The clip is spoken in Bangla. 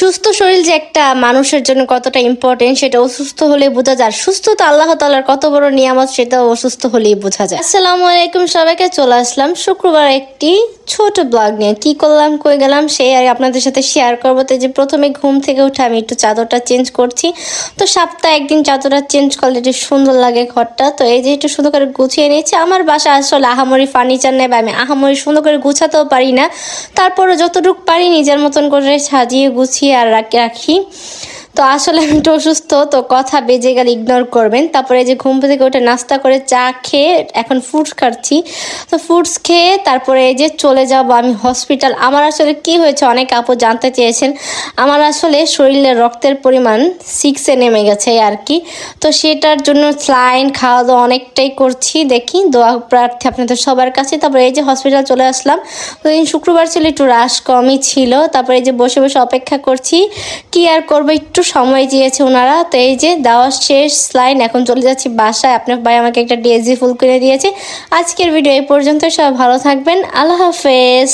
সুস্থ শরীর যে একটা মানুষের জন্য কতটা ইম্পর্টেন্ট সেটা অসুস্থ হলে বোঝা যায়। সুস্থ তো আল্লাহ তাআলার কত বড় নিয়ামত সেটা অসুস্থ হলেই বোঝা যায়। আসসালামু আলাইকুম, সবাইকে চলে আসলাম শুক্রবার একটি ছোট ব্লগ নিয়ে। কি করলাম কই গেলাম সেই আর আপনাদের সাথে শেয়ার করবো। তো যে প্রথমে ঘুম থেকে উঠে আমি একটু চাদরটা চেঞ্জ করছি। তো সপ্তাহে একদিন চাদরটা চেঞ্জ করলে একটু সুন্দর লাগে ঘরটা। তো এই যে একটু সুন্দর করে গুছিয়ে নিয়েছি। আমার বাসা আসলে আহামরি ফার্নিচার নেই বা আমি আহামরি সুন্দর করে গুছাতেও পারি না, তারপরে যতটুকু পারি নিজের মতন করে সাজিয়ে গুছিয়ে আর রাখি। তো আসলে আমি একটু অসুস্থ, তো কথা বেজে গেলে ইগনোর করবেন। তারপরে এই যে ঘুম থেকে উঠে নাস্তা করে চা খেয়ে এখন ফ্রুটস খাচ্ছি। তো ফ্রুটস খেয়ে তারপরে এই যে চলে যাব আমি হসপিটাল। আমার আসলে কি হয়েছে অনেক আপু জানতে চেয়েছেন। আমার আসলে শরীরে রক্তের পরিমাণ 6-এ নেমে গেছে আর কি। তো সেটার জন্য স্লাইন খাওয়া দাওয়া অনেকটাই করছি, দেখি দোয়া প্রার্থী আপনাদের সবার কাছে। তারপরে এই যে হসপিটাল চলে আসলাম। তো দিন শুক্রবার ছিল, একটু রাশ কমই ছিল। তারপরে এই যে বসে বসে অপেক্ষা করছি, কি আর করবো, একটু সময় দিয়েছে ওনারা। তো এই যে দেওয়া শেষ স্লাইন, এখন চলে যাচ্ছি বাসায়। আপনার ভাই আমাকে একটা ডেজি ফুল কিনে দিয়েছে। আজকের ভিডিও এই পর্যন্ত, সবাই ভালো থাকবেন, আল্লাহ হাফেজ।